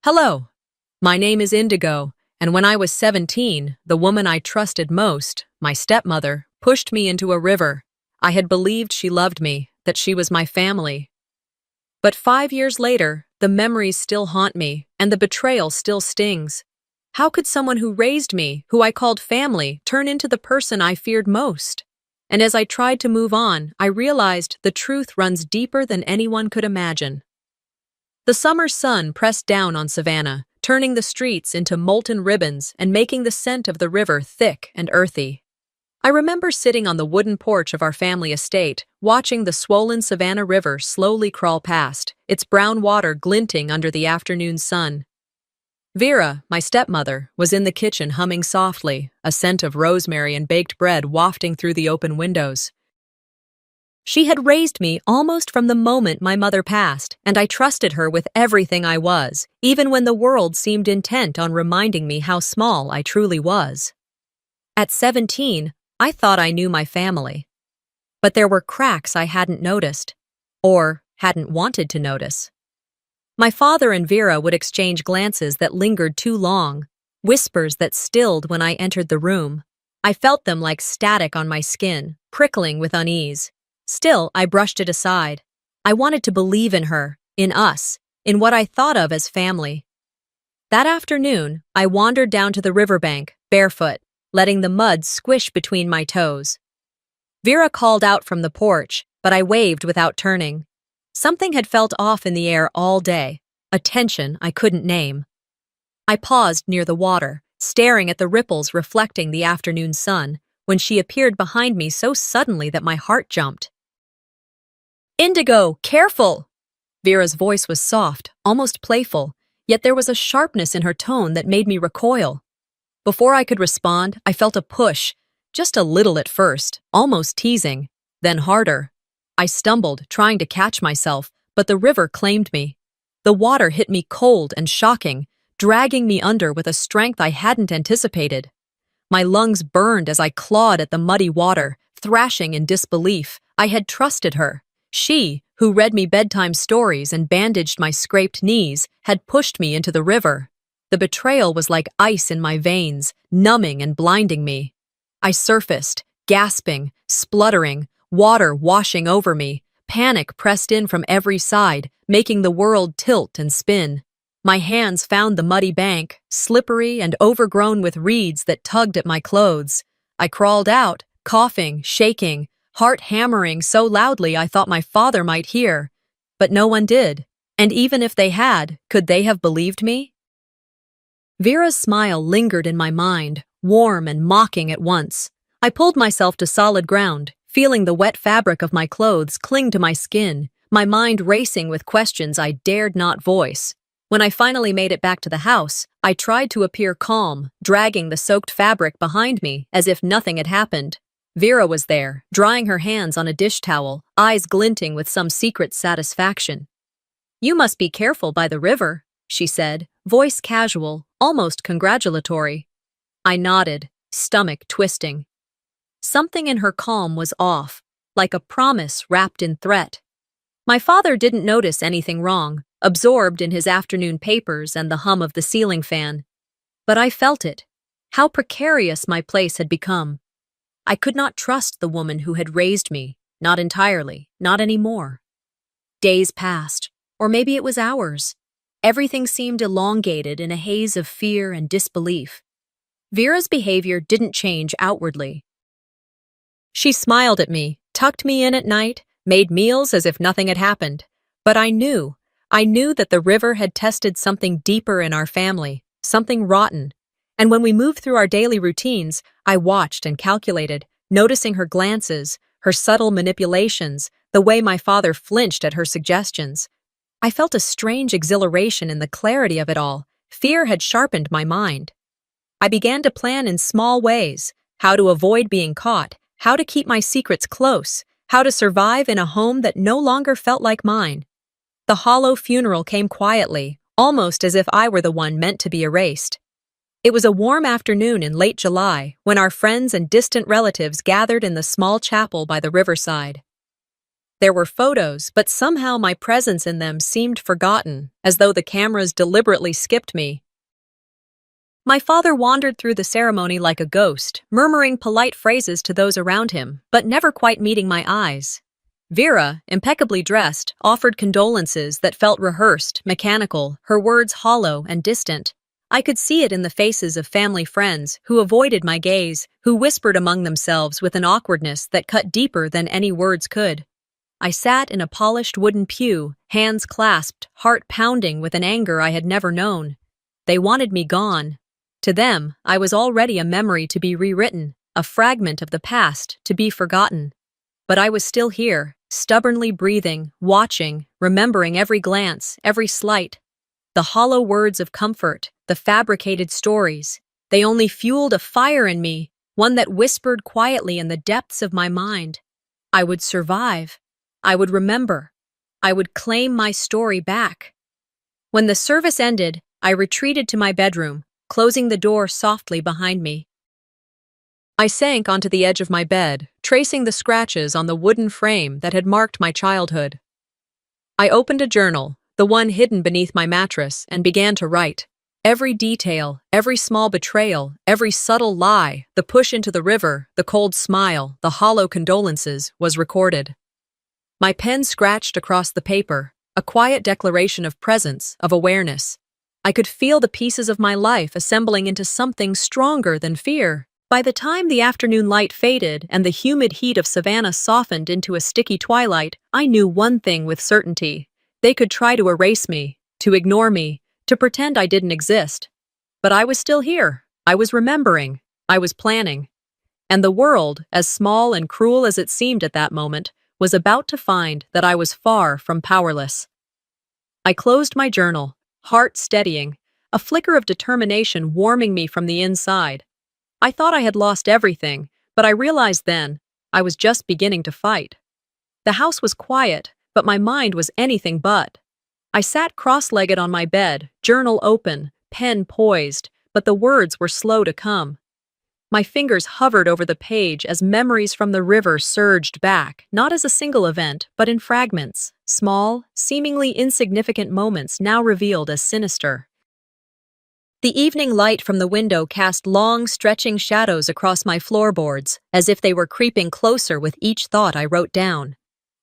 Hello, my name is Indigo, and when I was 17, the woman I trusted most, my stepmother, pushed me into a river. I had believed she loved me, that she was my family. But 5 years later, the memories still haunt me, and the betrayal still stings. How could someone who raised me, who I called family, turn into the person I feared most? And as I tried to move on, I realized the truth runs deeper than anyone could imagine. The summer sun pressed down on Savannah, turning the streets into molten ribbons and making the scent of the river thick and earthy. I remember sitting on the wooden porch of our family estate, watching the swollen Savannah River slowly crawl past, its brown water glinting under the afternoon sun. Vera, my stepmother, was in the kitchen humming softly, a scent of rosemary and baked bread wafting through the open windows. She had raised me almost from the moment my mother passed, and I trusted her with everything I was, even when the world seemed intent on reminding me how small I truly was. At 17, I thought I knew my family. But there were cracks I hadn't noticed, or hadn't wanted to notice. My father and Vera would exchange glances that lingered too long, whispers that stilled when I entered the room. I felt them like static on my skin, prickling with unease. Still, I brushed it aside. I wanted to believe in her, in us, in what I thought of as family. That afternoon, I wandered down to the riverbank, barefoot, letting the mud squish between my toes. Vera called out from the porch, but I waved without turning. Something had felt off in the air all day, a tension I couldn't name. I paused near the water, staring at the ripples reflecting the afternoon sun, when she appeared behind me so suddenly that my heart jumped. "Indigo, careful!" Vera's voice was soft, almost playful, yet there was a sharpness in her tone that made me recoil. Before I could respond, I felt a push, just a little at first, almost teasing, then harder. I stumbled, trying to catch myself, but the river claimed me. The water hit me cold and shocking, dragging me under with a strength I hadn't anticipated. My lungs burned as I clawed at the muddy water, thrashing in disbelief. I had trusted her. She, who read me bedtime stories and bandaged my scraped knees, had pushed me into the river. The betrayal was like ice in my veins, numbing and blinding me. I surfaced, gasping, spluttering, water washing over me. Panic pressed in from every side, making the world tilt and spin. My hands found the muddy bank, slippery and overgrown with reeds that tugged at my clothes. I crawled out, coughing, shaking, heart hammering so loudly I thought my father might hear. But no one did, and even if they had, could they have believed me? Vera's smile lingered in my mind, warm and mocking at once. I pulled myself to solid ground, feeling the wet fabric of my clothes cling to my skin, my mind racing with questions I dared not voice. When I finally made it back to the house, I tried to appear calm, dragging the soaked fabric behind me as if nothing had happened. Vera was there, drying her hands on a dish towel, eyes glinting with some secret satisfaction. "You must be careful by the river," she said, voice casual, almost congratulatory. I nodded, stomach twisting. Something in her calm was off, like a promise wrapped in threat. My father didn't notice anything wrong, absorbed in his afternoon papers and the hum of the ceiling fan. But I felt it, how precarious my place had become. I could not trust the woman who had raised me, not entirely, not anymore. Days passed, or maybe it was hours. Everything seemed elongated in a haze of fear and disbelief. Vera's behavior didn't change outwardly. She smiled at me, tucked me in at night, made meals as if nothing had happened. But I knew that the river had tested something deeper in our family, something rotten. And when we moved through our daily routines, I watched and calculated, noticing her glances, her subtle manipulations, the way my father flinched at her suggestions. I felt a strange exhilaration in the clarity of it all. Fear had sharpened my mind. I began to plan in small ways, how to avoid being caught, how to keep my secrets close, how to survive in a home that no longer felt like mine. The hollow funeral came quietly, almost as if I were the one meant to be erased. It was a warm afternoon in late July when our friends and distant relatives gathered in the small chapel by the riverside. There were photos, but somehow my presence in them seemed forgotten, as though the cameras deliberately skipped me. My father wandered through the ceremony like a ghost, murmuring polite phrases to those around him, but never quite meeting my eyes. Vera, impeccably dressed, offered condolences that felt rehearsed, mechanical, her words hollow and distant. I could see it in the faces of family friends who avoided my gaze, who whispered among themselves with an awkwardness that cut deeper than any words could. I sat in a polished wooden pew, hands clasped, heart pounding with an anger I had never known. They wanted me gone. To them, I was already a memory to be rewritten, a fragment of the past to be forgotten. But I was still here, stubbornly breathing, watching, remembering every glance, every slight. The hollow words of comfort, the fabricated stories, they only fueled a fire in me, one that whispered quietly in the depths of my mind. I would survive. I would remember. I would claim my story back. When the service ended, I retreated to my bedroom, closing the door softly behind me. I sank onto the edge of my bed, tracing the scratches on the wooden frame that had marked my childhood. I opened a journal, the one hidden beneath my mattress, and began to write. Every detail, every small betrayal, every subtle lie, the push into the river, the cold smile, the hollow condolences, was recorded. My pen scratched across the paper, a quiet declaration of presence, of awareness. I could feel the pieces of my life assembling into something stronger than fear. By the time the afternoon light faded and the humid heat of Savannah softened into a sticky twilight, I knew one thing with certainty. They could try to erase me, to ignore me, to pretend I didn't exist. But I was still here. I was remembering. I was planning. And the world, as small and cruel as it seemed at that moment, was about to find that I was far from powerless. I closed my journal, heart steadying, a flicker of determination warming me from the inside. I thought I had lost everything, but I realized then I was just beginning to fight. The house was quiet, but my mind was anything but. I sat cross-legged on my bed, journal open, pen poised, but the words were slow to come. My fingers hovered over the page as memories from the river surged back, not as a single event, but in fragments, small, seemingly insignificant moments now revealed as sinister. The evening light from the window cast long, stretching shadows across my floorboards, as if they were creeping closer with each thought I wrote down.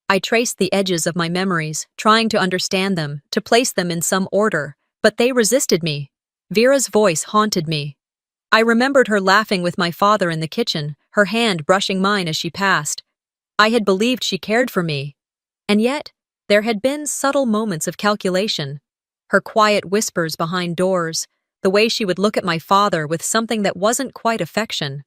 I traced the edges of my memories, trying to understand them, to place them in some order, but they resisted me. Vera's voice haunted me. I remembered her laughing with my father in the kitchen, her hand brushing mine as she passed. I had believed she cared for me. And yet, there had been subtle moments of calculation. Her quiet whispers behind doors, the way she would look at my father with something that wasn't quite affection.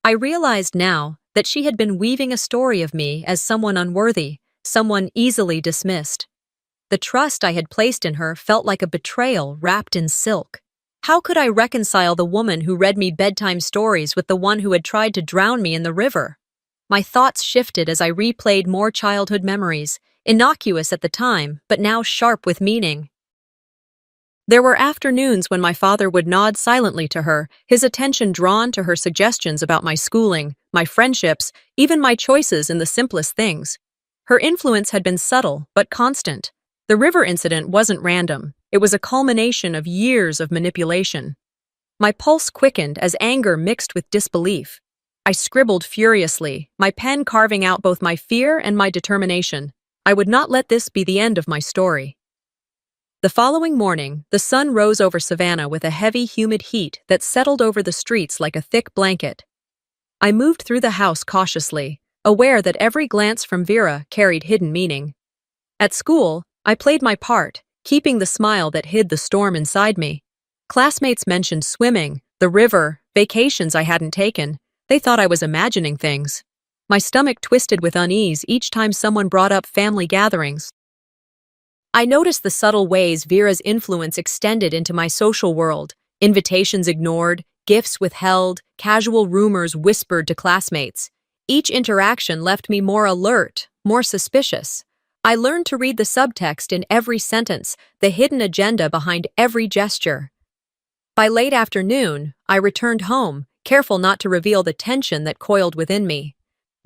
I realized now that she had been weaving a story of me as someone unworthy, someone easily dismissed. The trust I had placed in her felt like a betrayal wrapped in silk. How could I reconcile the woman who read me bedtime stories with the one who had tried to drown me in the river? My thoughts shifted as I replayed more childhood memories, innocuous at the time, but now sharp with meaning. There were afternoons when my father would nod silently to her, his attention drawn to her suggestions about my schooling, my friendships, even my choices in the simplest things. Her influence had been subtle, but constant. The river incident wasn't random. It was a culmination of years of manipulation. My pulse quickened as anger mixed with disbelief. I scribbled furiously, my pen carving out both my fear and my determination. I would not let this be the end of my story. The following morning, the sun rose over Savannah with a heavy, humid heat that settled over the streets like a thick blanket. I moved through the house cautiously, aware that every glance from Vera carried hidden meaning. At school, I played my part, keeping the smile that hid the storm inside me. Classmates mentioned swimming, the river, vacations I hadn't taken. They thought I was imagining things. My stomach twisted with unease each time someone brought up family gatherings. I noticed the subtle ways Vera's influence extended into my social world. Invitations ignored, gifts withheld, casual rumors whispered to classmates. Each interaction left me more alert, more suspicious. I learned to read the subtext in every sentence, the hidden agenda behind every gesture. By late afternoon, I returned home, careful not to reveal the tension that coiled within me.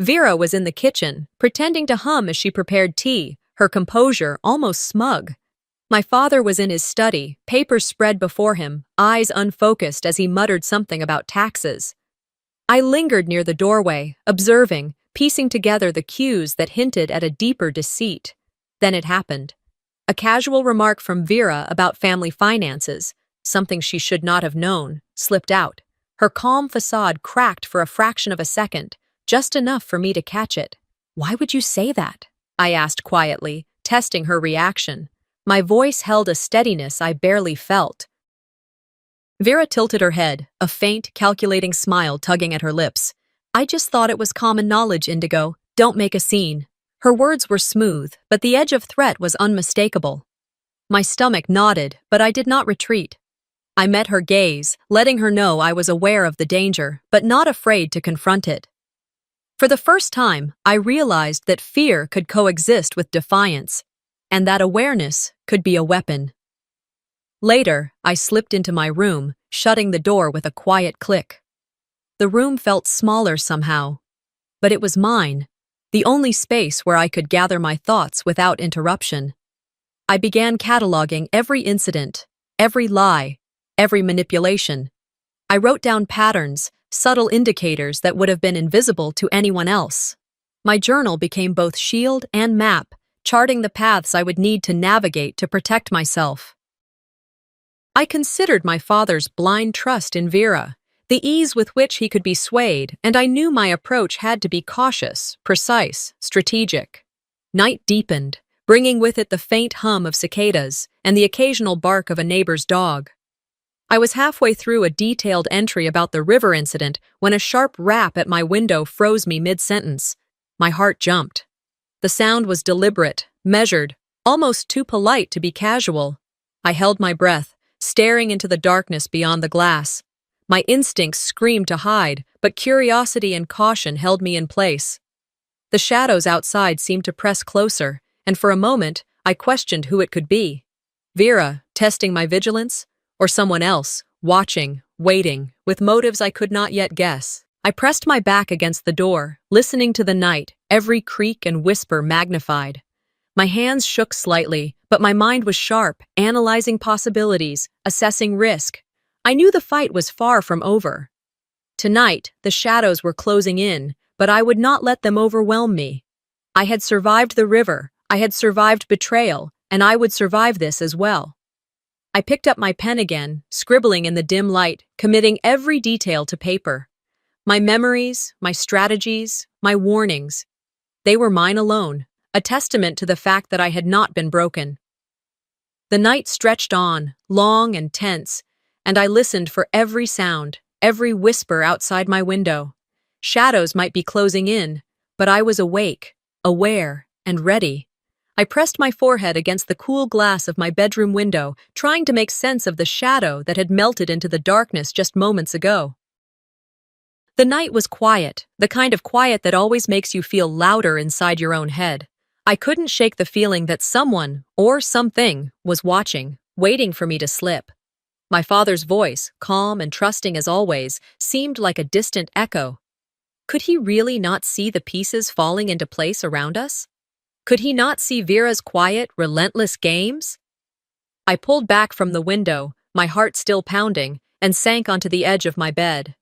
Vera was in the kitchen, pretending to hum as she prepared tea, her composure almost smug. My father was in his study, papers spread before him, eyes unfocused as he muttered something about taxes. I lingered near the doorway, observing, piecing together the cues that hinted at a deeper deceit. Then it happened. A casual remark from Vera about family finances, something she should not have known, slipped out. Her calm facade cracked for a fraction of a second, just enough for me to catch it. "Why would you say that?" I asked quietly, testing her reaction. My voice held a steadiness I barely felt. Vera tilted her head, a faint, calculating smile tugging at her lips. "I just thought it was common knowledge, Indigo. Don't make a scene." Her words were smooth, but the edge of threat was unmistakable. My stomach nodded, but I did not retreat. I met her gaze, letting her know I was aware of the danger, but not afraid to confront it. For the first time, I realized that fear could coexist with defiance, and that awareness could be a weapon. Later, I slipped into my room, shutting the door with a quiet click. The room felt smaller somehow, but it was mine, the only space where I could gather my thoughts without interruption. I began cataloging every incident, every lie, every manipulation. I wrote down patterns, subtle indicators that would have been invisible to anyone else. My journal became both shield and map, charting the paths I would need to navigate to protect myself. I considered my father's blind trust in Vera, the ease with which he could be swayed, and I knew my approach had to be cautious, precise, strategic. Night deepened, bringing with it the faint hum of cicadas and the occasional bark of a neighbor's dog. I was halfway through a detailed entry about the river incident when a sharp rap at my window froze me mid-sentence. My heart jumped. The sound was deliberate, measured, almost too polite to be casual. I held my breath, staring into the darkness beyond the glass. My instincts screamed to hide, but curiosity and caution held me in place. The shadows outside seemed to press closer, and for a moment, I questioned who it could be. Vera, testing my vigilance? Or someone else, watching, waiting, with motives I could not yet guess. I pressed my back against the door, listening to the night, every creak and whisper magnified. My hands shook slightly, but my mind was sharp, analyzing possibilities, assessing risk. I knew the fight was far from over. Tonight, the shadows were closing in, but I would not let them overwhelm me. I had survived the river, I had survived betrayal, and I would survive this as well. I picked up my pen again, scribbling in the dim light, committing every detail to paper. My memories, my strategies, my warnings. They were mine alone, a testament to the fact that I had not been broken. The night stretched on, long and tense, and I listened for every sound, every whisper outside my window. Shadows might be closing in, but I was awake, aware, and ready. I pressed my forehead against the cool glass of my bedroom window, trying to make sense of the shadow that had melted into the darkness just moments ago. The night was quiet, the kind of quiet that always makes you feel louder inside your own head. I couldn't shake the feeling that someone, or something, was watching, waiting for me to slip. My father's voice, calm and trusting as always, seemed like a distant echo. Could he really not see the pieces falling into place around us? Could he not see Vera's quiet, relentless games? I pulled back from the window, my heart still pounding, and sank onto the edge of my bed.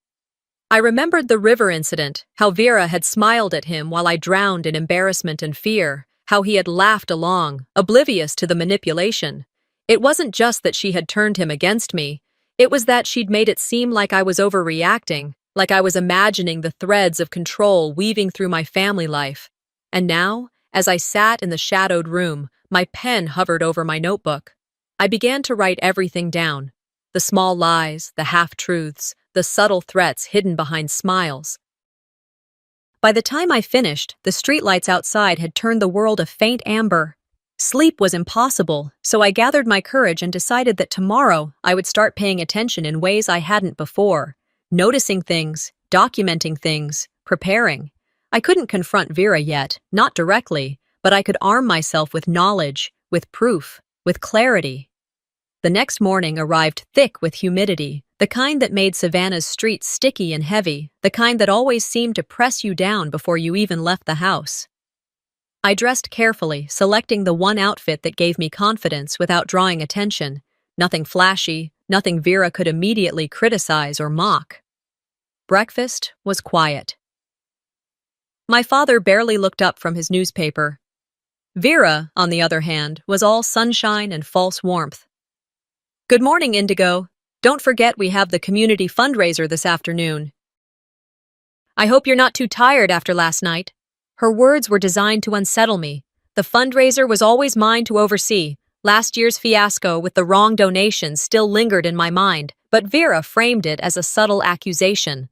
I remembered the river incident, how Vera had smiled at him while I drowned in embarrassment and fear, how he had laughed along, oblivious to the manipulation. It wasn't just that she had turned him against me, it was that she'd made it seem like I was overreacting, like I was imagining the threads of control weaving through my family life. And now, as I sat in the shadowed room, my pen hovered over my notebook. I began to write everything down. The small lies, the half-truths, the subtle threats hidden behind smiles. By the time I finished, the streetlights outside had turned the world a faint amber. Sleep was impossible, so I gathered my courage and decided that tomorrow I would start paying attention in ways I hadn't before. Noticing things, documenting things, preparing. I couldn't confront Vera yet, not directly, but I could arm myself with knowledge, with proof, with clarity. The next morning arrived thick with humidity, The kind that made Savannah's streets sticky and heavy, the kind that always seemed to press you down before you even left the house. I dressed carefully, selecting the one outfit that gave me confidence without drawing attention. Nothing flashy, nothing Vera could immediately criticize or mock. Breakfast was quiet. My father barely looked up from his newspaper. Vera, on the other hand, was all sunshine and false warmth. "Good morning, Indigo. Don't forget we have the community fundraiser this afternoon. I hope you're not too tired after last night." Her words were designed to unsettle me. The fundraiser was always mine to oversee. Last year's fiasco with the wrong donations still lingered in my mind, but Vera framed it as a subtle accusation.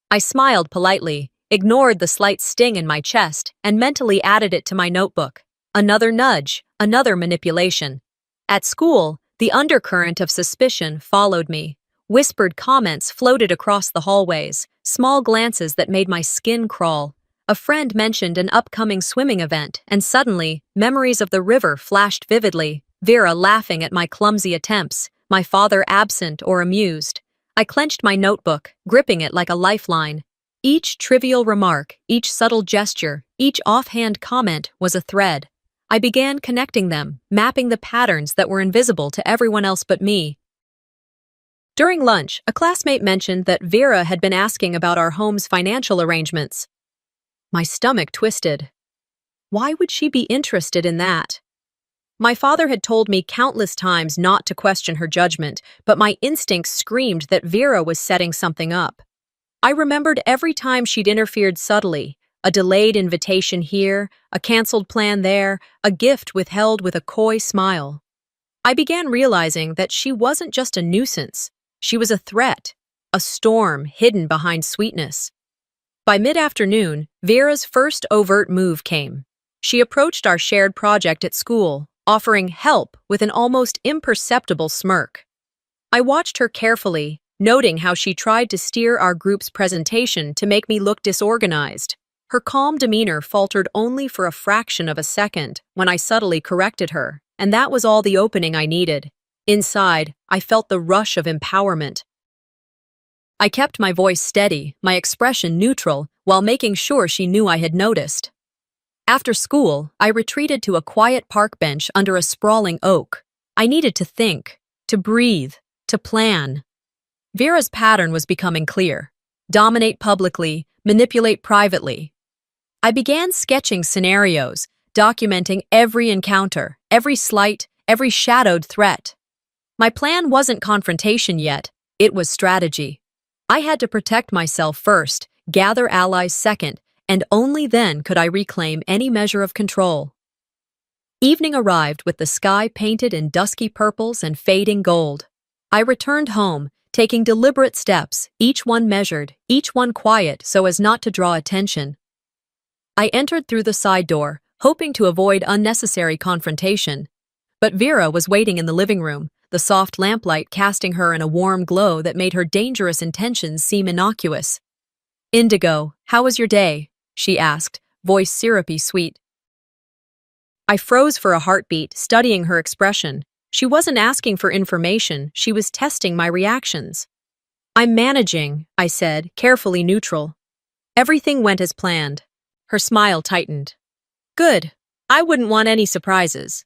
I smiled politely, ignored the slight sting in my chest, and mentally added it to my notebook. Another nudge, another manipulation. At school, the undercurrent of suspicion followed me. Whispered comments floated across the hallways, small glances that made my skin crawl. A friend mentioned an upcoming swimming event, and suddenly, memories of the river flashed vividly, Vera laughing at my clumsy attempts, my father absent or amused. I clenched my notebook, gripping it like a lifeline. Each trivial remark, each subtle gesture, each offhand comment was a thread. I began connecting them, mapping the patterns that were invisible to everyone else but me. During lunch, a classmate mentioned that Vera had been asking about our home's financial arrangements. My stomach twisted. Why would she be interested in that? My father had told me countless times not to question her judgment, but my instincts screamed that Vera was setting something up. I remembered every time she'd interfered subtly, a delayed invitation here, a canceled plan there, a gift withheld with a coy smile. I began realizing that she wasn't just a nuisance. She was a threat, a storm hidden behind sweetness. By mid-afternoon, Vera's first overt move came. She approached our shared project at school, offering help with an almost imperceptible smirk. I watched her carefully, noting how she tried to steer our group's presentation to make me look disorganized. Her calm demeanor faltered only for a fraction of a second when I subtly corrected her, and that was all the opening I needed. Inside, I felt the rush of empowerment. I kept my voice steady, my expression neutral, while making sure she knew I had noticed. After school, I retreated to a quiet park bench under a sprawling oak. I needed to think, to breathe, to plan. Vera's pattern was becoming clear. Dominate publicly, manipulate privately. I began sketching scenarios, documenting every encounter, every slight, every shadowed threat. My plan wasn't confrontation yet, it was strategy. I had to protect myself first, gather allies second, and only then could I reclaim any measure of control. Evening arrived with the sky painted in dusky purples and fading gold. I returned home, taking deliberate steps, each one measured, each one quiet so as not to draw attention. I entered through the side door, hoping to avoid unnecessary confrontation. But Vera was waiting in the living room, the soft lamplight casting her in a warm glow that made her dangerous intentions seem innocuous. "Indigo, how was your day?" she asked, voice syrupy sweet. I froze for a heartbeat, studying her expression. She wasn't asking for information, she was testing my reactions. "I'm managing," I said, carefully neutral. Everything went as planned. Her smile tightened. "Good. I wouldn't want any surprises."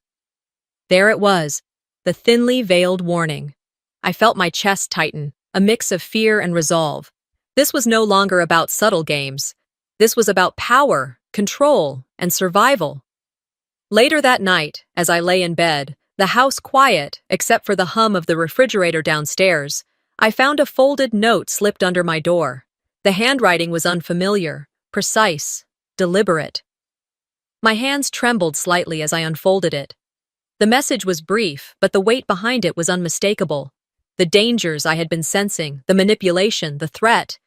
There it was, the thinly veiled warning. I felt my chest tighten, a mix of fear and resolve. This was no longer about subtle games. This was about power, control, and survival. Later that night, as I lay in bed, the house quiet except for the hum of the refrigerator downstairs, I found a folded note slipped under my door. The handwriting was unfamiliar, precise, deliberate. My hands trembled slightly as I unfolded it. The message was brief, but the weight behind it was unmistakable. The dangers I had been sensing, the manipulation, the threat,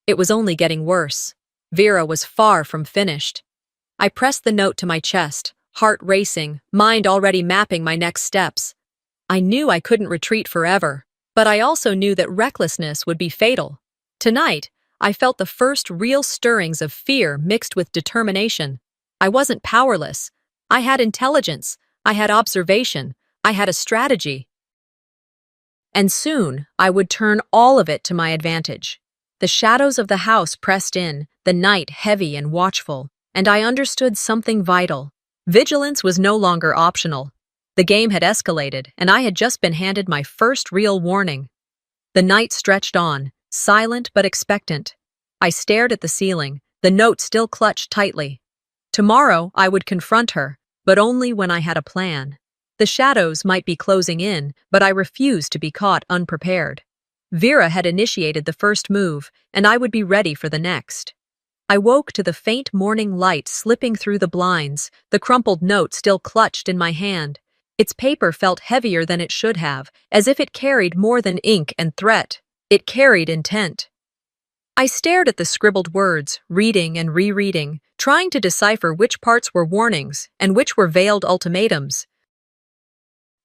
it was only getting worse. Vera was far from finished. I pressed the note to my chest, heart racing, mind already mapping my next steps. I knew I couldn't retreat forever, but I also knew that recklessness would be fatal. Tonight, I felt the first real stirrings of fear mixed with determination. I wasn't powerless. I had intelligence. I had observation. I had a strategy. and soon I would turn all of it to my advantage. The shadows of the house pressed in, the night heavy and watchful, and I understood something vital. Vigilance was no longer optional. The game had escalated, and I had just been handed my first real warning. The night stretched on, silent but expectant. I stared at the ceiling, the note still clutched tightly. Tomorrow I would confront her, but only when I had a plan. The shadows might be closing in, but I refused to be caught unprepared. Vera had initiated the first move, and I would be ready for the next. I woke to the faint morning light slipping through the blinds, the crumpled note still clutched in my hand. Its paper felt heavier than it should have, as if it carried more than ink and threat. It carried intent. I stared at the scribbled words, reading and rereading, trying to decipher which parts were warnings and which were veiled ultimatums.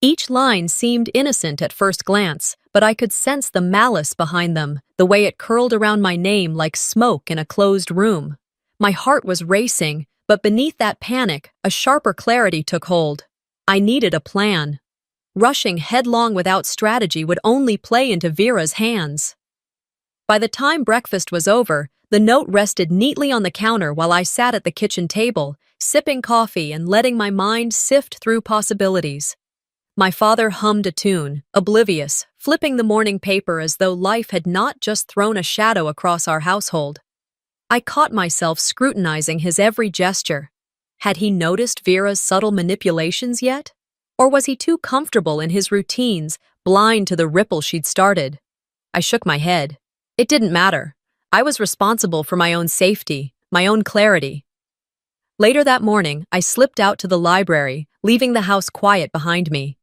Each line seemed innocent at first glance, but I could sense the malice behind them, the way it curled around my name like smoke in a closed room. My heart was racing, but beneath that panic, a sharper clarity took hold. I needed a plan. Rushing headlong without strategy would only play into Vera's hands. By the time breakfast was over, the note rested neatly on the counter while I sat at the kitchen table, sipping coffee and letting my mind sift through possibilities. My father hummed a tune, oblivious, flipping the morning paper as though life had not just thrown a shadow across our household. I caught myself scrutinizing his every gesture. Had he noticed Vera's subtle manipulations yet? Or was he too comfortable in his routines, blind to the ripple she'd started? I shook my head. It didn't matter. I was responsible for my own safety, my own clarity. Later that morning, I slipped out to the library, leaving the house quiet behind me.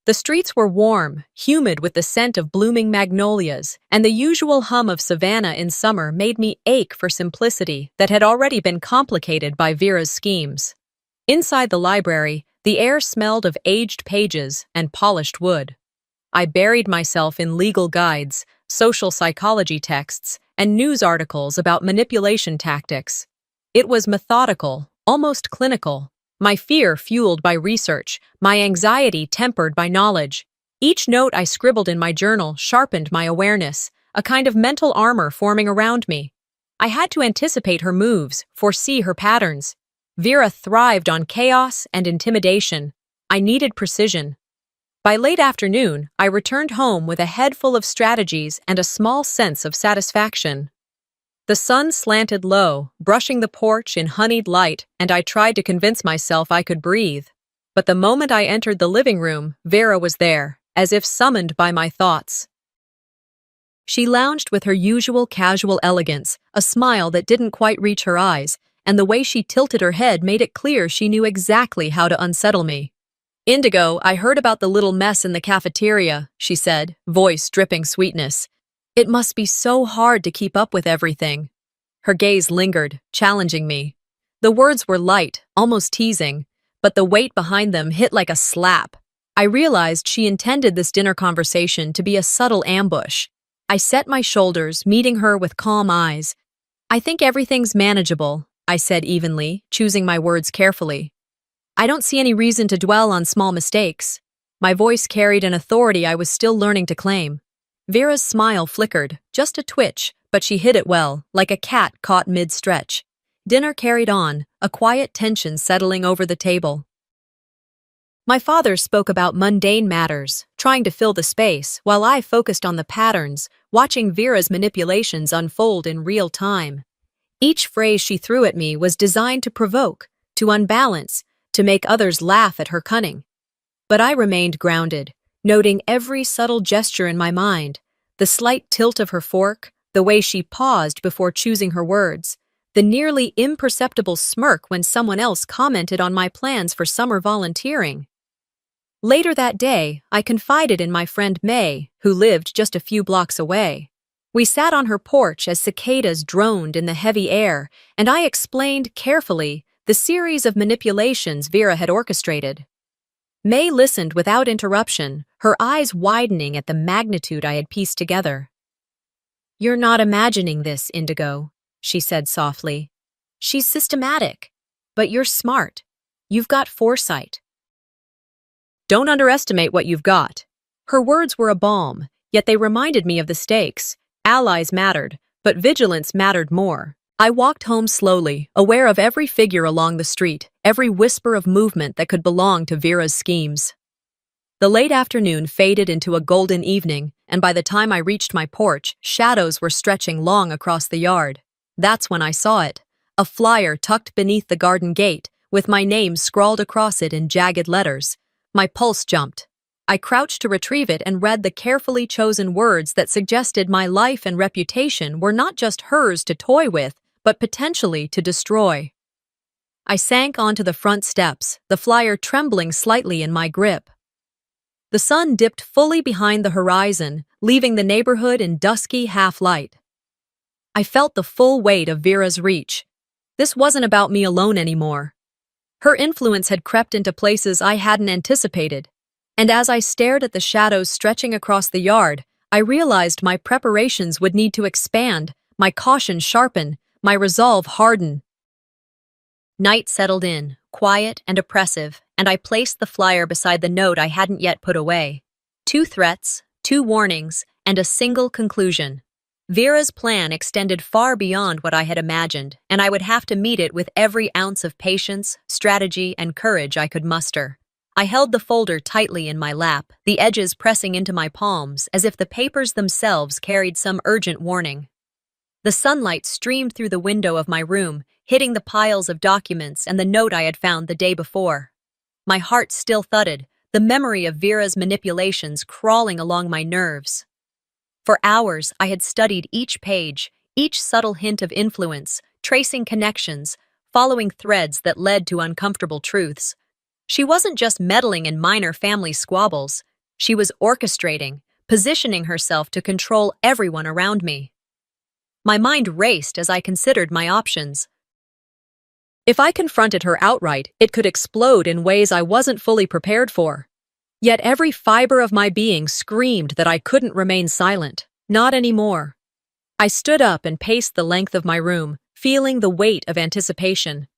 The streets were warm, humid with the scent of blooming magnolias, and the usual hum of savannah in summer made me ache for simplicity that had already been complicated by Vera's schemes. Inside the library, the air smelled of aged pages and polished wood. I buried myself in legal guides, social psychology texts, and news articles about manipulation tactics. It was methodical, almost clinical. My fear fueled by research, my anxiety tempered by knowledge. Each note I scribbled in my journal sharpened my awareness, a kind of mental armor forming around me. I had to anticipate her moves, foresee her patterns. Vera thrived on chaos and intimidation. I needed precision. By late afternoon, I returned home with a head full of strategies and a small sense of satisfaction. The sun slanted low, brushing the porch in honeyed light, and I tried to convince myself I could breathe. But the moment I entered the living room, Vera was there, as if summoned by my thoughts. She lounged with her usual casual elegance, a smile that didn't quite reach her eyes, and the way she tilted her head made it clear she knew exactly how to unsettle me. "Indigo, I heard about the little mess in the cafeteria," she said, voice dripping sweetness. "It must be so hard to keep up with everything." Her gaze lingered, challenging me. The words were light, almost teasing, but the weight behind them hit like a slap. I realized she intended this dinner conversation to be a subtle ambush. I set my shoulders, meeting her with calm eyes. "I think everything's manageable," I said evenly, choosing my words carefully. "I don't see any reason to dwell on small mistakes." My voice carried an authority I was still learning to claim. Vera's smile flickered, just a twitch, but she hid it well, like a cat caught mid-stretch. Dinner carried on, a quiet tension settling over the table. My father spoke about mundane matters, trying to fill the space, while I focused on the patterns, watching Vera's manipulations unfold in real time. Each phrase she threw at me was designed to provoke, to unbalance, to make others laugh at her cunning. But I remained grounded, noting every subtle gesture in my mind, the slight tilt of her fork, the way she paused before choosing her words, the nearly imperceptible smirk when someone else commented on my plans for summer volunteering. Later that day, I confided in my friend May, who lived just a few blocks away. We sat on her porch as cicadas droned in the heavy air, and I explained carefully the series of manipulations Vera had orchestrated. May listened without interruption, her eyes widening at the magnitude I had pieced together. "You're not imagining this, Indigo," she said softly. "She's systematic, but you're smart. You've got foresight." "Don't underestimate what you've got." Her words were a balm, yet they reminded me of the stakes. Allies mattered, but vigilance mattered more. I walked home slowly, aware of every figure along the street, every whisper of movement that could belong to Vera's schemes. The late afternoon faded into a golden evening, and by the time I reached my porch, shadows were stretching long across the yard. That's when I saw it. A flyer tucked beneath the garden gate, with my name scrawled across it in jagged letters. My pulse jumped. I crouched to retrieve it and read the carefully chosen words that suggested my life and reputation were not just hers to toy with, but potentially to destroy. I sank onto the front steps, the flyer trembling slightly in my grip. The sun dipped fully behind the horizon, leaving the neighborhood in dusky half-light. I felt the full weight of Vera's reach. This wasn't about me alone anymore. Her influence had crept into places I hadn't anticipated, and as I stared at the shadows stretching across the yard, I realized my preparations would need to expand, my caution sharpen, my resolve harden. Night settled in, quiet and oppressive, and I placed the flyer beside the note I hadn't yet put away. 2 threats, 2 warnings, and a single conclusion. Vera's plan extended far beyond what I had imagined, and I would have to meet it with every ounce of patience, strategy, and courage I could muster. I held the folder tightly in my lap, the edges pressing into my palms as if the papers themselves carried some urgent warning. The sunlight streamed through the window of my room, hitting the piles of documents and the note I had found the day before. My heart still thudded, the memory of Vera's manipulations crawling along my nerves. For hours, I had studied each page, each subtle hint of influence, tracing connections, following threads that led to uncomfortable truths. She wasn't just meddling in minor family squabbles. She was orchestrating, positioning herself to control everyone around me. My mind raced as I considered my options. If I confronted her outright, it could explode in ways I wasn't fully prepared for. Yet every fiber of my being screamed that I couldn't remain silent. Not anymore. I stood up and paced the length of my room, feeling the weight of anticipation.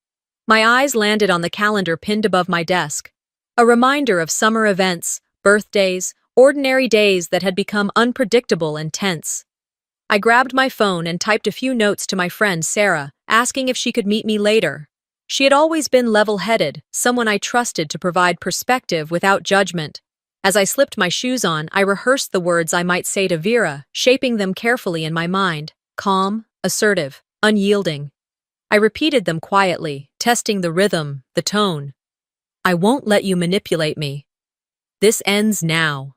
My eyes landed on the calendar pinned above my desk, a reminder of summer events, birthdays, ordinary days that had become unpredictable and tense. I grabbed my phone and typed a few notes to my friend Sarah, asking if she could meet me later. She had always been level-headed, someone I trusted to provide perspective without judgment. As I slipped my shoes on, I rehearsed the words I might say to Vera, shaping them carefully in my mind. Calm, assertive, unyielding. I repeated them quietly, testing the rhythm, the tone. I won't let you manipulate me. This ends now.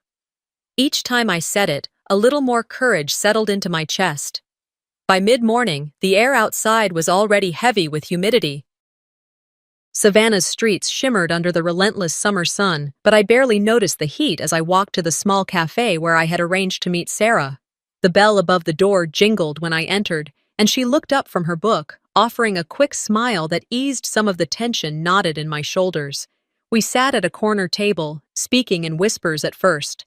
Each time I said it, a little more courage settled into my chest. By mid-morning, the air outside was already heavy with humidity. Savannah's streets shimmered under the relentless summer sun, but I barely noticed the heat as I walked to the small cafe where I had arranged to meet Sarah. The bell above the door jingled when I entered, and she looked up from her book, offering a quick smile that eased some of the tension knotted in my shoulders. We sat at a corner table, speaking in whispers at first.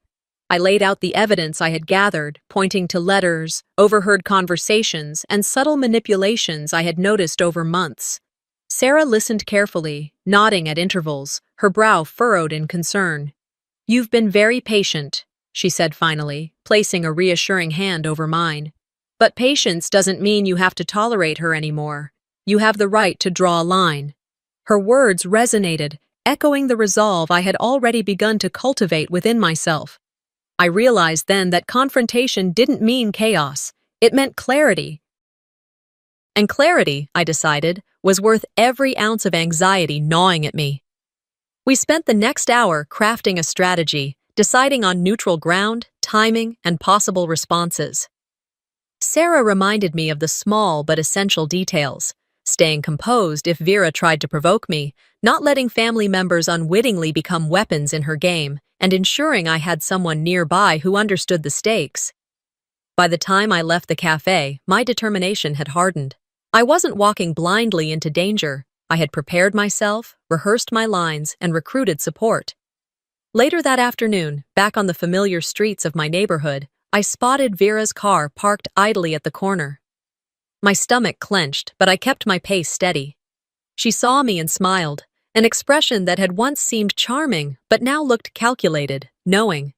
I laid out the evidence I had gathered, pointing to letters, overheard conversations, and subtle manipulations I had noticed over months. Sarah listened carefully, nodding at intervals, her brow furrowed in concern. "You've been very patient," she said finally, placing a reassuring hand over mine. "But patience doesn't mean you have to tolerate her anymore. You have the right to draw a line." Her words resonated, echoing the resolve I had already begun to cultivate within myself. I realized then that confrontation didn't mean chaos. It meant clarity. And clarity, I decided, was worth every ounce of anxiety gnawing at me. We spent the next hour crafting a strategy, deciding on neutral ground, timing, and possible responses. Sarah reminded me of the small but essential details, staying composed if Vera tried to provoke me, not letting family members unwittingly become weapons in her game, and ensuring I had someone nearby who understood the stakes. By the time I left the cafe, my determination had hardened. I wasn't walking blindly into danger. I had prepared myself, rehearsed my lines, and recruited support. Later that afternoon, back on the familiar streets of my neighborhood, I spotted Vera's car parked idly at the corner. My stomach clenched, but I kept my pace steady. She saw me and smiled, an expression that had once seemed charming but now looked calculated, knowing.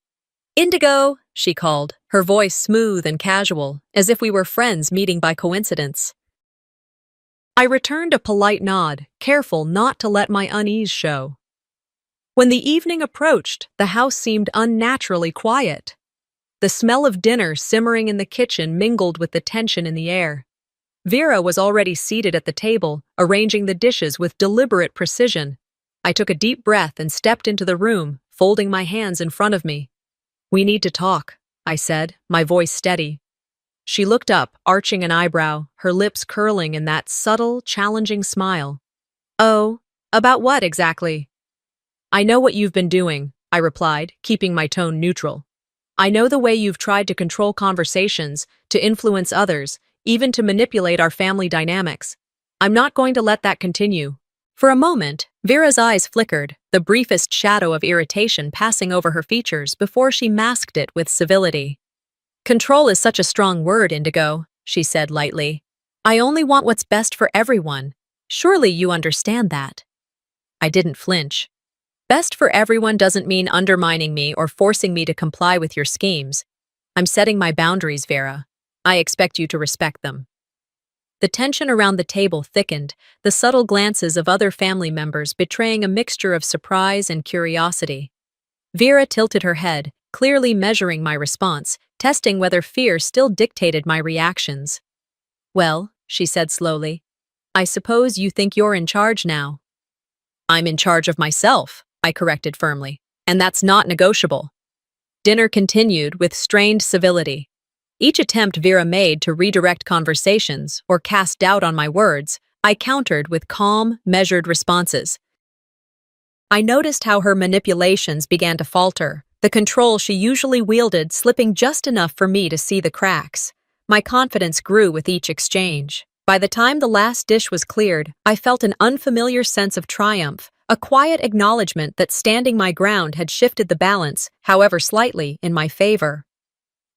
Indigo, she called, her voice smooth and casual, as if we were friends meeting by coincidence. I returned a polite nod, careful not to let my unease show. When the evening approached, the house seemed unnaturally quiet. The smell of dinner simmering in the kitchen mingled with the tension in the air. Vera was already seated at the table, arranging the dishes with deliberate precision. I took a deep breath and stepped into the room, folding my hands in front of me. "We need to talk," I said, my voice steady. She looked up, arching an eyebrow, her lips curling in that subtle, challenging smile. "Oh, about what exactly?" "I know what you've been doing," I replied, keeping my tone neutral. "I know the way you've tried to control conversations, to influence others, even to manipulate our family dynamics. I'm not going to let that continue." For a moment, Vera's eyes flickered, the briefest shadow of irritation passing over her features before she masked it with civility. "Control is such a strong word, Indigo," she said lightly. "I only want what's best for everyone. Surely you understand that." I didn't flinch. "Best for everyone doesn't mean undermining me or forcing me to comply with your schemes. I'm setting my boundaries, Vera. I expect you to respect them." The tension around the table thickened, the subtle glances of other family members betraying a mixture of surprise and curiosity. Vera tilted her head, clearly measuring my response, testing whether fear still dictated my reactions. "Well," she said slowly, "I suppose you think you're in charge now." "I'm in charge of myself," I corrected firmly, "and that's not negotiable." Dinner continued with strained civility. Each attempt Vera made to redirect conversations or cast doubt on my words, I countered with calm, measured responses. I noticed how her manipulations began to falter, the control she usually wielded slipping just enough for me to see the cracks. My confidence grew with each exchange. By the time the last dish was cleared, I felt an unfamiliar sense of triumph, a quiet acknowledgement that standing my ground had shifted the balance, however slightly, in my favor.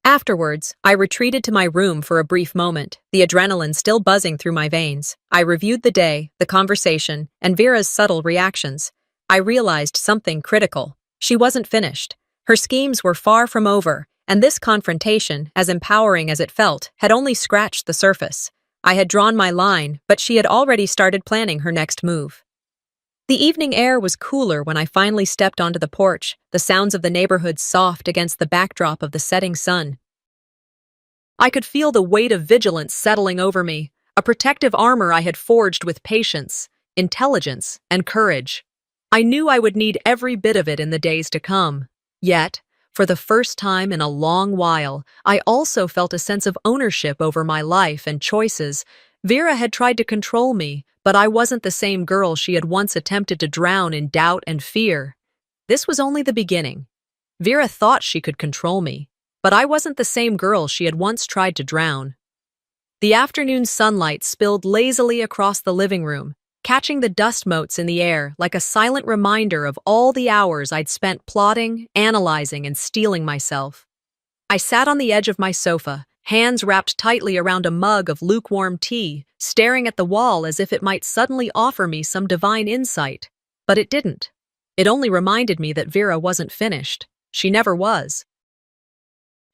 Afterwards, I retreated to my room for a brief moment, the adrenaline still buzzing through my veins. I reviewed the day, the conversation, and Vera's subtle reactions. I realized something critical. She wasn't finished. Her schemes were far from over, and this confrontation, as empowering as it felt, had only scratched the surface. I had drawn my line, but she had already started planning her next move. The evening air was cooler when I finally stepped onto the porch, the sounds of the neighborhood soft against the backdrop of the setting sun. I could feel the weight of vigilance settling over me, a protective armor I had forged with patience, intelligence, and courage. I knew I would need every bit of it in the days to come. Yet, for the first time in a long while, I also felt a sense of ownership over my life and choices. Vera had tried to control me, but I wasn't the same girl she had once attempted to drown in doubt and fear. This was only the beginning. Vera thought she could control me, but I wasn't the same girl she had once tried to drown. The afternoon sunlight spilled lazily across the living room, catching the dust motes in the air like a silent reminder of all the hours I'd spent plotting, analyzing, and steeling myself. I sat on the edge of my sofa, hands wrapped tightly around a mug of lukewarm tea, staring at the wall as if it might suddenly offer me some divine insight. But it didn't. It only reminded me that Vera wasn't finished. She never was.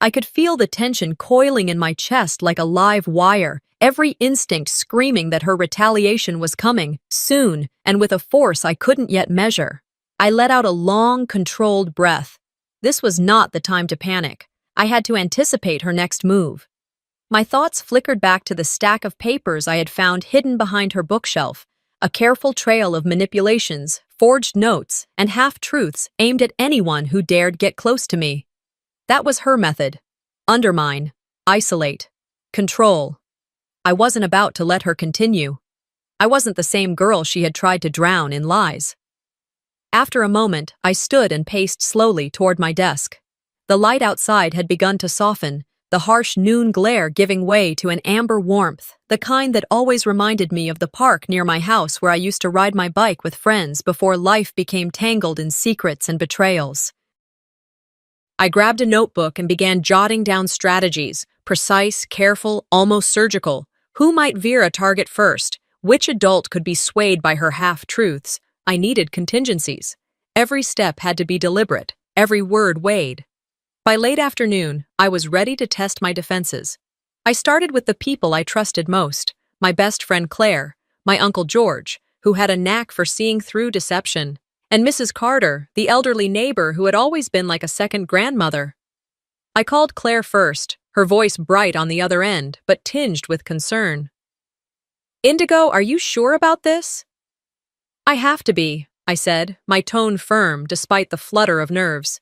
I could feel the tension coiling in my chest like a live wire, every instinct screaming that her retaliation was coming, soon, and with a force I couldn't yet measure. I let out a long, controlled breath. This was not the time to panic. I had to anticipate her next move. My thoughts flickered back to the stack of papers I had found hidden behind her bookshelf, a careful trail of manipulations, forged notes, and half-truths aimed at anyone who dared get close to me. That was her method. Undermine, isolate, control. I wasn't about to let her continue. I wasn't the same girl she had tried to drown in lies. After a moment, I stood and paced slowly toward my desk. The light outside had begun to soften, the harsh noon glare giving way to an amber warmth, the kind that always reminded me of the park near my house where I used to ride my bike with friends before life became tangled in secrets and betrayals. I grabbed a notebook and began jotting down strategies, precise, careful, almost surgical. Who might Vera target first? Which adult could be swayed by her half-truths? I needed contingencies. Every step had to be deliberate, every word weighed. By late afternoon, I was ready to test my defenses. I started with the people I trusted most, my best friend Claire, my Uncle George, who had a knack for seeing through deception, and Mrs. Carter, the elderly neighbor who had always been like a second grandmother. I called Claire first, her voice bright on the other end, but tinged with concern. "Indigo, are you sure about this?" "I have to be," I said, my tone firm despite the flutter of nerves.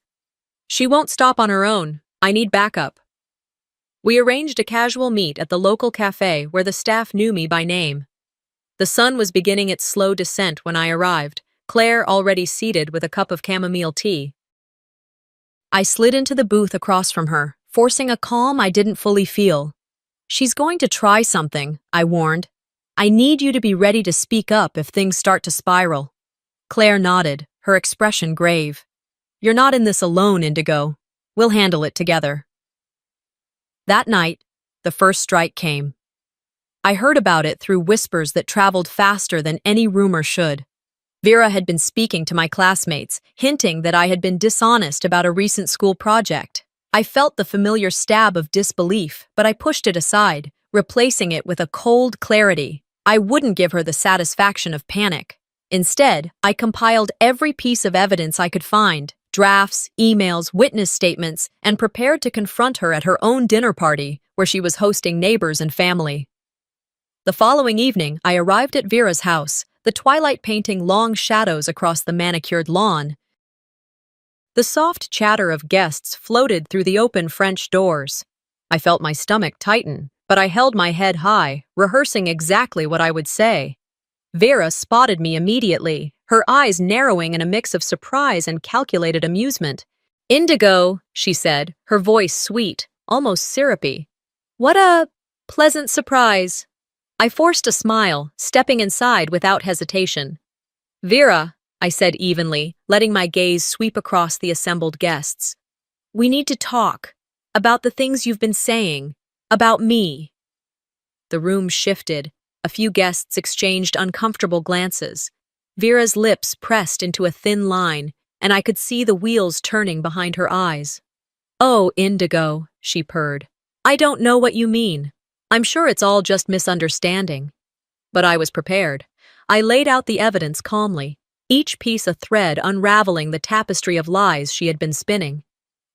"She won't stop on her own. I need backup." We arranged a casual meet at the local cafe where the staff knew me by name. The sun was beginning its slow descent when I arrived, Claire already seated with a cup of chamomile tea. I slid into the booth across from her, forcing a calm I didn't fully feel. "She's going to try something," I warned. "I need you to be ready to speak up if things start to spiral." Claire nodded, her expression grave. "You're not in this alone, Indigo. We'll handle it together." That night, the first strike came. I heard about it through whispers that traveled faster than any rumor should. Vera had been speaking to my classmates, hinting that I had been dishonest about a recent school project. I felt the familiar stab of disbelief, but I pushed it aside, replacing it with a cold clarity. I wouldn't give her the satisfaction of panic. Instead, I compiled every piece of evidence I could find, drafts, emails, witness statements, and prepared to confront her at her own dinner party, where she was hosting neighbors and family. The following evening, I arrived at Vera's house, the twilight painting long shadows across the manicured lawn. The soft chatter of guests floated through the open French doors. I felt my stomach tighten, but I held my head high, rehearsing exactly what I would say. Vera spotted me immediately, her eyes narrowing in a mix of surprise and calculated amusement. "Indigo," she said, her voice sweet, almost syrupy. "What a pleasant surprise." I forced a smile, stepping inside without hesitation. "Vera," I said evenly, letting my gaze sweep across the assembled guests. "We need to talk about the things you've been saying, about me." The room shifted. A few guests exchanged uncomfortable glances. Vera's lips pressed into a thin line, and I could see the wheels turning behind her eyes. "Oh, Indigo," she purred. "I don't know what you mean. I'm sure it's all just misunderstanding." But I was prepared. I laid out the evidence calmly, each piece a thread unraveling the tapestry of lies she had been spinning.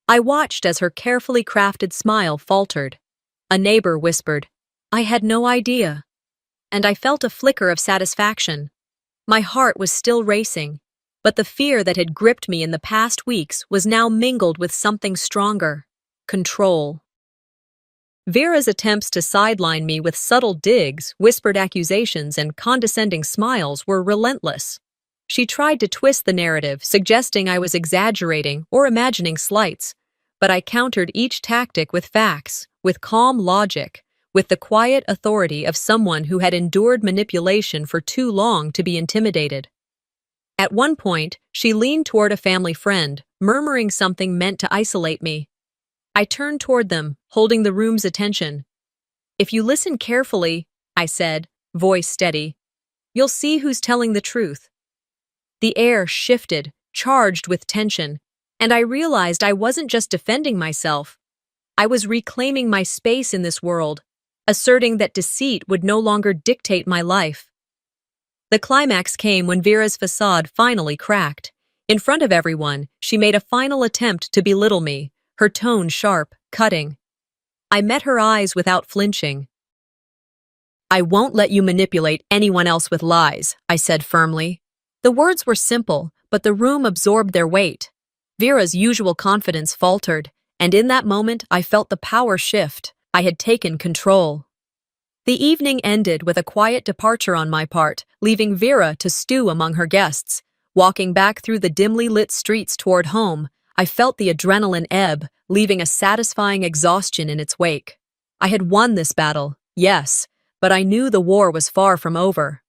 I watched as her carefully crafted smile faltered. A neighbor whispered, "I had no idea." And I felt a flicker of satisfaction. My heart was still racing, but the fear that had gripped me in the past weeks was now mingled with something stronger: control. Vera's attempts to sideline me with subtle digs, whispered accusations, and condescending smiles were relentless. She tried to twist the narrative, suggesting I was exaggerating or imagining slights, but I countered each tactic with facts, with calm logic, with the quiet authority of someone who had endured manipulation for too long to be intimidated. At one point, she leaned toward a family friend, murmuring something meant to isolate me. I turned toward them, holding the room's attention. "If you listen carefully," I said, voice steady, "you'll see who's telling the truth." The air shifted, charged with tension, and I realized I wasn't just defending myself. I was reclaiming my space in this world, asserting that deceit would no longer dictate my life. The climax came when Vera's facade finally cracked. In front of everyone, she made a final attempt to belittle me, her tone sharp, cutting. I met her eyes without flinching. "I won't let you manipulate anyone else with lies," I said firmly. The words were simple, but the room absorbed their weight. Vera's usual confidence faltered, and in that moment I felt the power shift. I had taken control. The evening ended with a quiet departure on my part, leaving Vera to stew among her guests. Walking back through the dimly lit streets toward home, I felt the adrenaline ebb, leaving a satisfying exhaustion in its wake. I had won this battle, yes, but I knew the war was far from over.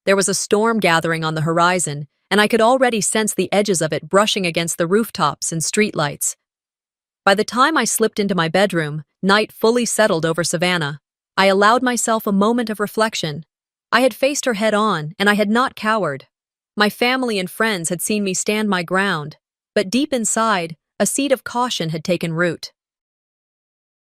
There was a storm gathering on the horizon, and I could already sense the edges of it brushing against the rooftops and streetlights. By the time I slipped into my bedroom, night fully settled over Savannah. I allowed myself a moment of reflection. I had faced her head on, and I had not cowered. My family and friends had seen me stand my ground, but deep inside, a seed of caution had taken root.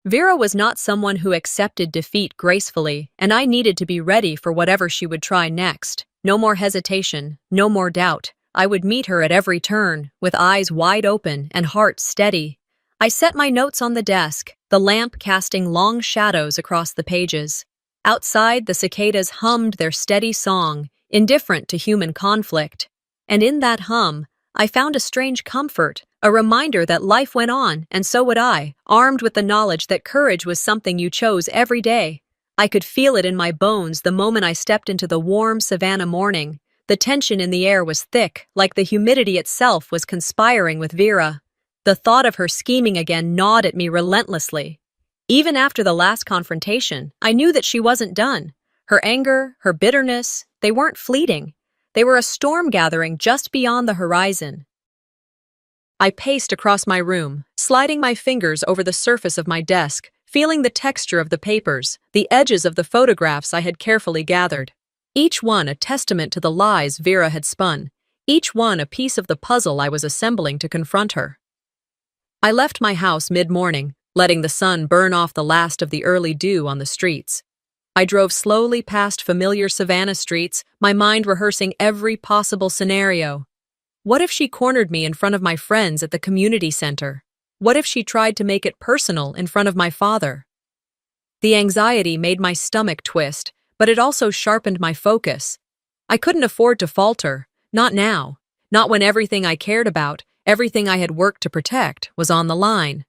Vera was not someone who accepted defeat gracefully, and I needed to be ready for whatever she would try next. No more hesitation, no more doubt. I would meet her at every turn, with eyes wide open and heart steady. I set my notes on the desk, the lamp casting long shadows across the pages. Outside, the cicadas hummed their steady song, indifferent to human conflict. And in that hum, I found a strange comfort, a reminder that life went on, and so would I, armed with the knowledge that courage was something you chose every day. I could feel it in my bones the moment I stepped into the warm Savannah morning. The tension in the air was thick, like the humidity itself was conspiring with Vera. The thought of her scheming again gnawed at me relentlessly. Even after the last confrontation, I knew that she wasn't done. Her anger, her bitterness, they weren't fleeting. They were a storm gathering just beyond the horizon. I paced across my room, sliding my fingers over the surface of my desk, feeling the texture of the papers, the edges of the photographs I had carefully gathered. Each one a testament to the lies Vera had spun, each one a piece of the puzzle I was assembling to confront her. I left my house mid-morning, letting the sun burn off the last of the early dew on the streets. I drove slowly past familiar Savannah streets, my mind rehearsing every possible scenario. What if she cornered me in front of my friends at the community center? What if she tried to make it personal in front of my father? The anxiety made my stomach twist, but it also sharpened my focus. I couldn't afford to falter, not now, not when everything I cared about, everything I had worked to protect, was on the line.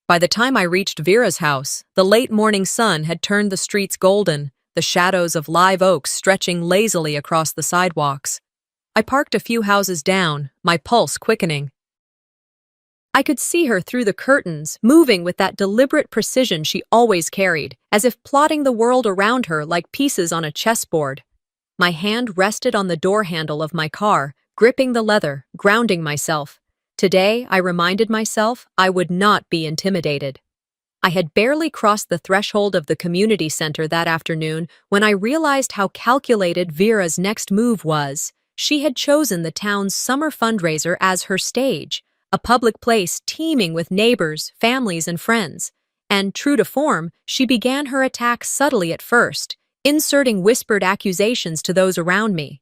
By the time I reached Vera's house, the late morning sun had turned the streets golden, the shadows of live oaks stretching lazily across the sidewalks. I parked a few houses down, my pulse quickening. I could see her through the curtains, moving with that deliberate precision she always carried, as if plotting the world around her like pieces on a chessboard. My hand rested on the door handle of my car, gripping the leather, grounding myself. Today, I reminded myself I would not be intimidated. I had barely crossed the threshold of the community center that afternoon when I realized how calculated Vera's next move was. She had chosen the town's summer fundraiser as her stage, a public place teeming with neighbors, families, and friends. And, true to form, she began her attack subtly at first, inserting whispered accusations to those around me.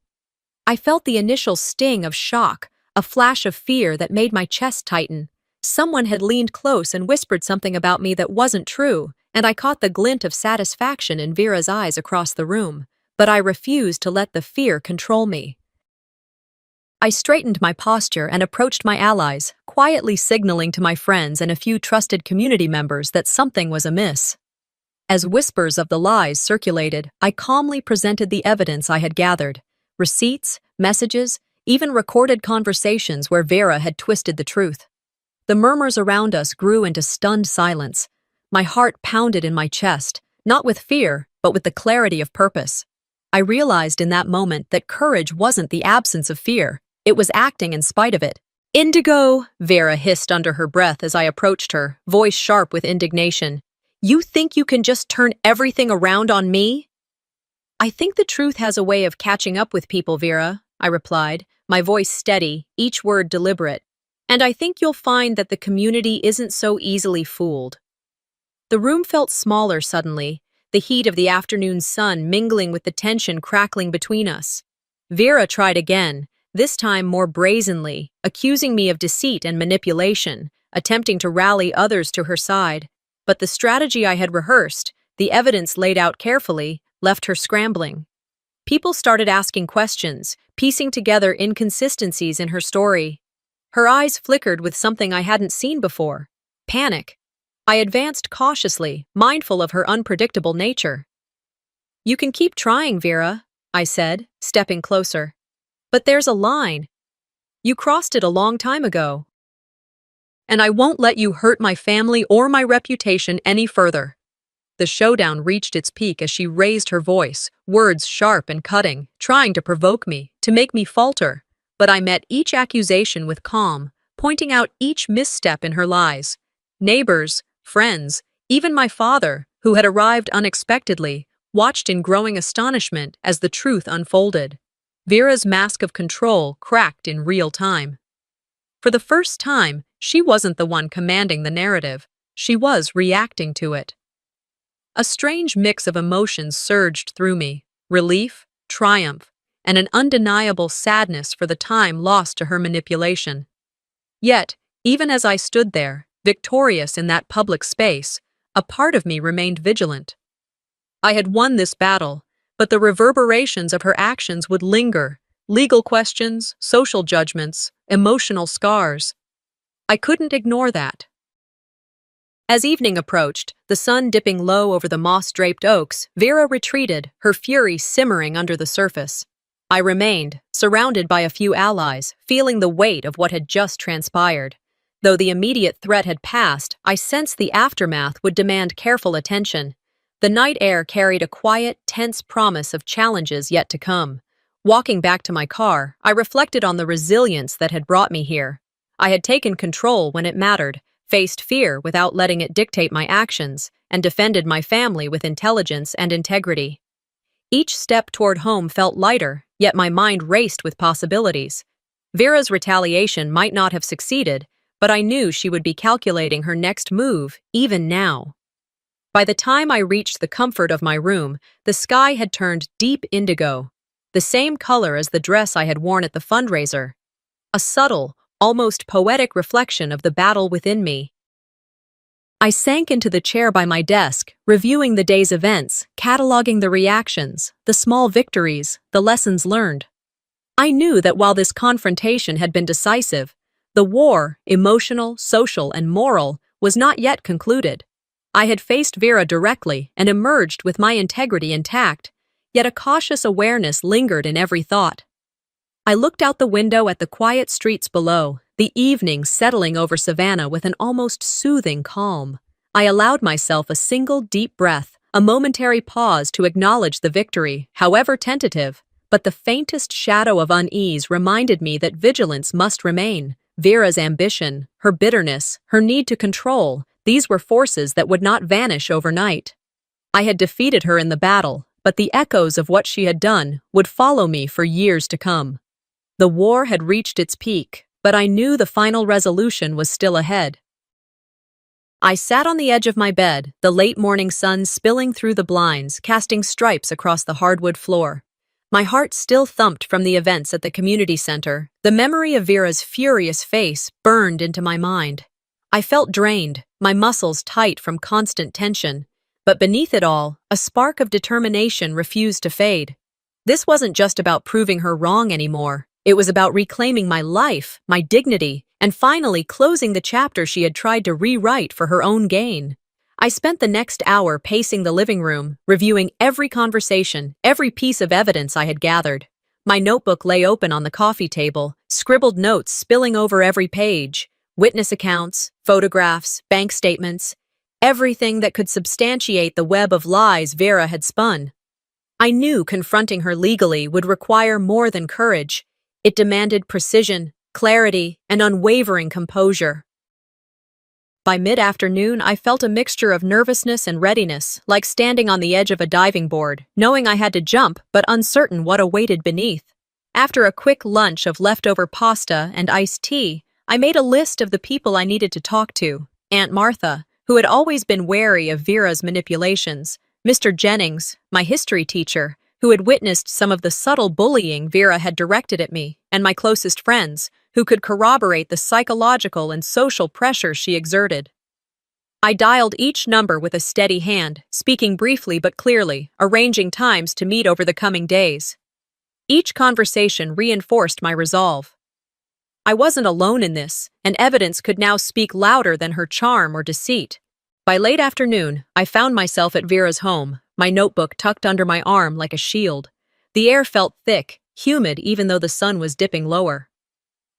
I felt the initial sting of shock, a flash of fear that made my chest tighten. Someone had leaned close and whispered something about me that wasn't true, and I caught the glint of satisfaction in Vera's eyes across the room. But I refused to let the fear control me. I straightened my posture and approached my allies, quietly signaling to my friends and a few trusted community members that something was amiss. As whispers of the lies circulated, I calmly presented the evidence I had gathered: receipts, messages, even recorded conversations where Vera had twisted the truth. The murmurs around us grew into stunned silence. My heart pounded in my chest, not with fear, but with the clarity of purpose. I realized in that moment that courage wasn't the absence of fear. It was acting in spite of it. "Indigo," Vera hissed under her breath as I approached her, voice sharp with indignation. "You think you can just turn everything around on me?" "I think the truth has a way of catching up with people, Vera," I replied, my voice steady, each word deliberate. "And I think you'll find that the community isn't so easily fooled." The room felt smaller suddenly, the heat of the afternoon sun mingling with the tension crackling between us. Vera tried again, this time more brazenly, accusing me of deceit and manipulation, attempting to rally others to her side. But the strategy I had rehearsed, the evidence laid out carefully, left her scrambling. People started asking questions, piecing together inconsistencies in her story. Her eyes flickered with something I hadn't seen before: panic. I advanced cautiously, mindful of her unpredictable nature. "You can keep trying, Vera," I said, stepping closer. "But there's a line. You crossed it a long time ago. And I won't let you hurt my family or my reputation any further." The showdown reached its peak as she raised her voice, words sharp and cutting, trying to provoke me, to make me falter. But I met each accusation with calm, pointing out each misstep in her lies. Neighbors, friends, even my father, who had arrived unexpectedly, watched in growing astonishment as the truth unfolded. Vera's mask of control cracked in real time. For the first time, she wasn't the one commanding the narrative. She was reacting to it. A strange mix of emotions surged through me: relief, triumph, and an undeniable sadness for the time lost to her manipulation. Yet, even as I stood there, victorious in that public space, a part of me remained vigilant. I had won this battle, but the reverberations of her actions would linger: legal questions, social judgments, emotional scars. I couldn't ignore that. As evening approached, the sun dipping low over the moss-draped oaks, Vera retreated, her fury simmering under the surface. I remained, surrounded by a few allies, feeling the weight of what had just transpired. Though the immediate threat had passed, I sensed the aftermath would demand careful attention. The night air carried a quiet, tense promise of challenges yet to come. Walking back to my car, I reflected on the resilience that had brought me here. I had taken control when it mattered, faced fear without letting it dictate my actions, and defended my family with intelligence and integrity. Each step toward home felt lighter, yet my mind raced with possibilities. Vera's retaliation might not have succeeded, but I knew she would be calculating her next move, even now. By the time I reached the comfort of my room, the sky had turned deep indigo, the same color as the dress I had worn at the fundraiser. A subtle, almost poetic reflection of the battle within me. I sank into the chair by my desk, reviewing the day's events, cataloging the reactions, the small victories, the lessons learned. I knew that while this confrontation had been decisive, the war, emotional, social, and moral, was not yet concluded. I had faced Vera directly and emerged with my integrity intact, yet a cautious awareness lingered in every thought. I looked out the window at the quiet streets below, the evening settling over Savannah with an almost soothing calm. I allowed myself a single deep breath, a momentary pause to acknowledge the victory, however tentative, but the faintest shadow of unease reminded me that vigilance must remain. Vera's ambition, her bitterness, her need to control, these were forces that would not vanish overnight. I had defeated her in the battle, but the echoes of what she had done would follow me for years to come. The war had reached its peak, but I knew the final resolution was still ahead. I sat on the edge of my bed, the late morning sun spilling through the blinds, casting stripes across the hardwood floor. My heart still thumped from the events at the community center. The memory of Vera's furious face burned into my mind. I felt drained, my muscles tight from constant tension. But beneath it all, a spark of determination refused to fade. This wasn't just about proving her wrong anymore. It was about reclaiming my life, my dignity, and finally closing the chapter she had tried to rewrite for her own gain. I spent the next hour pacing the living room, reviewing every conversation, every piece of evidence I had gathered. My notebook lay open on the coffee table, scribbled notes spilling over every page, witness accounts, photographs, bank statements, everything that could substantiate the web of lies Vera had spun. I knew confronting her legally would require more than courage. It demanded precision, clarity, and unwavering composure. By mid-afternoon, I felt a mixture of nervousness and readiness, like standing on the edge of a diving board, knowing I had to jump but uncertain what awaited beneath. After a quick lunch of leftover pasta and iced tea, I made a list of the people I needed to talk to: Aunt Martha, who had always been wary of Vera's manipulations; Mr. Jennings, my history teacher, who had witnessed some of the subtle bullying Vera had directed at me; and my closest friends, who could corroborate the psychological and social pressure she exerted. I dialed each number with a steady hand, speaking briefly but clearly, arranging times to meet over the coming days. Each conversation reinforced my resolve. I wasn't alone in this, and evidence could now speak louder than her charm or deceit. By late afternoon, I found myself at Vera's home, my notebook tucked under my arm like a shield. The air felt thick, humid even though the sun was dipping lower.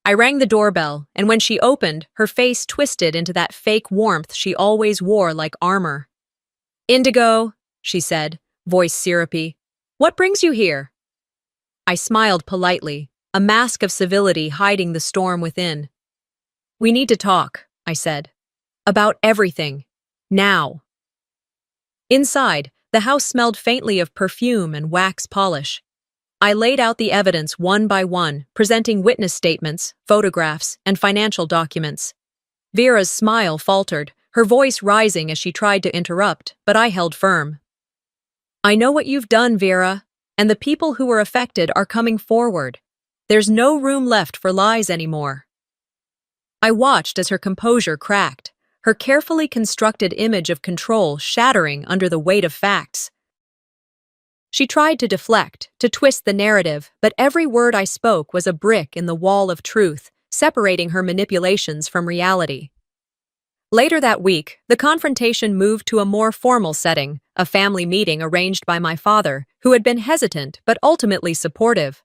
I rang the doorbell, and when she opened, her face twisted into that fake warmth she always wore like armor. "Indigo," she said, voice syrupy. "What brings you here?" I smiled politely, a mask of civility hiding the storm within. "We need to talk," I said. "About everything. Now." Inside, the house smelled faintly of perfume and wax polish. I laid out the evidence one by one, presenting witness statements, photographs, and financial documents. Vera's smile faltered, her voice rising as she tried to interrupt, but I held firm. I know what you've done, Vera, and the people who were affected are coming forward. There's no room left for lies anymore. I watched as her composure cracked, her carefully constructed image of control shattering under the weight of facts. She tried to deflect, to twist the narrative, but every word I spoke was a brick in the wall of truth, separating her manipulations from reality. Later that week, the confrontation moved to a more formal setting, a family meeting arranged by my father, who had been hesitant but ultimately supportive.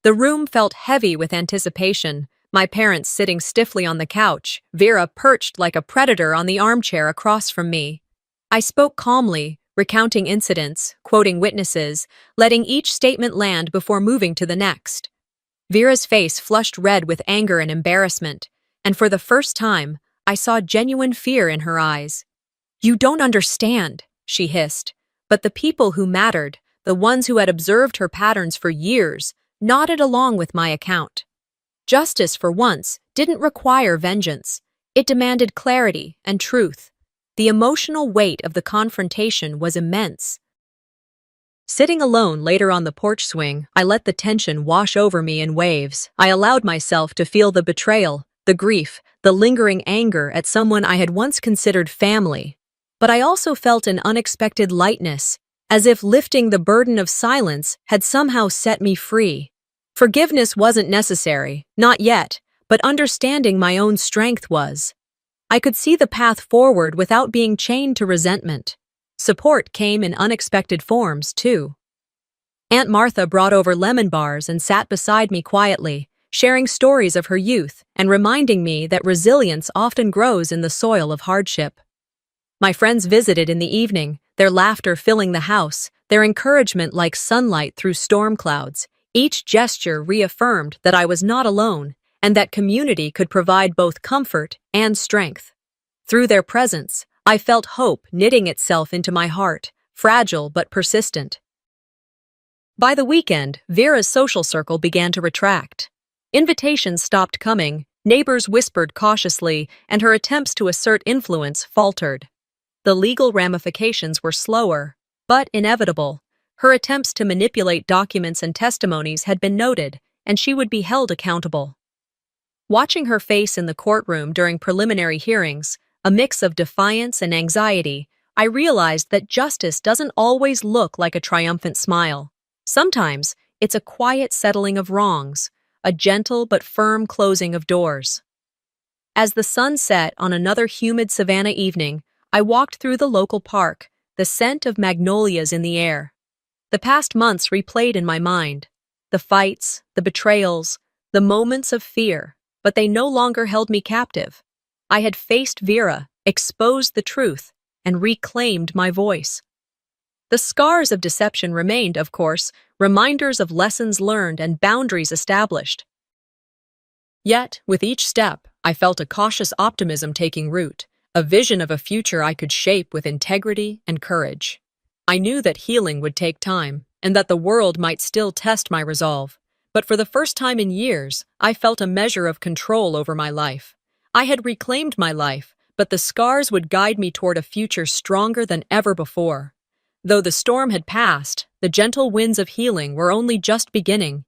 The room felt heavy with anticipation, my parents sitting stiffly on the couch, Vera perched like a predator on the armchair across from me. I spoke calmly, recounting incidents, quoting witnesses, letting each statement land before moving to the next. Vera's face flushed red with anger and embarrassment, and for the first time, I saw genuine fear in her eyes. "You don't understand," she hissed, but the people who mattered, the ones who had observed her patterns for years, nodded along with my account. Justice, for once, didn't require vengeance. It demanded clarity and truth. The emotional weight of the confrontation was immense. Sitting alone later on the porch swing, I let the tension wash over me in waves. I allowed myself to feel the betrayal, the grief, the lingering anger at someone I had once considered family. But I also felt an unexpected lightness, as if lifting the burden of silence had somehow set me free. Forgiveness wasn't necessary, not yet, but understanding my own strength was. I could see the path forward without being chained to resentment. Support came in unexpected forms, too. Aunt Martha brought over lemon bars and sat beside me quietly, sharing stories of her youth and reminding me that resilience often grows in the soil of hardship. My friends visited in the evening, their laughter filling the house, their encouragement like sunlight through storm clouds. Each gesture reaffirmed that I was not alone, and that community could provide both comfort and strength. Through their presence, I felt hope knitting itself into my heart, fragile but persistent. By the weekend, Vera's social circle began to retract. Invitations stopped coming, neighbors whispered cautiously, and her attempts to assert influence faltered. The legal ramifications were slower, but inevitable. Her attempts to manipulate documents and testimonies had been noted, and she would be held accountable. Watching her face in the courtroom during preliminary hearings, a mix of defiance and anxiety, I realized that justice doesn't always look like a triumphant smile. Sometimes, it's a quiet settling of wrongs, a gentle but firm closing of doors. As the sun set on another humid Savannah evening, I walked through the local park, the scent of magnolias in the air. The past months replayed in my mind, the fights, the betrayals, the moments of fear, but they no longer held me captive. I had faced Vera, exposed the truth, and reclaimed my voice. The scars of deception remained, of course, reminders of lessons learned and boundaries established. Yet, with each step, I felt a cautious optimism taking root, a vision of a future I could shape with integrity and courage. I knew that healing would take time, and that the world might still test my resolve. But for the first time in years, I felt a measure of control over my life. I had reclaimed my life, but the scars would guide me toward a future stronger than ever before. Though the storm had passed, the gentle winds of healing were only just beginning.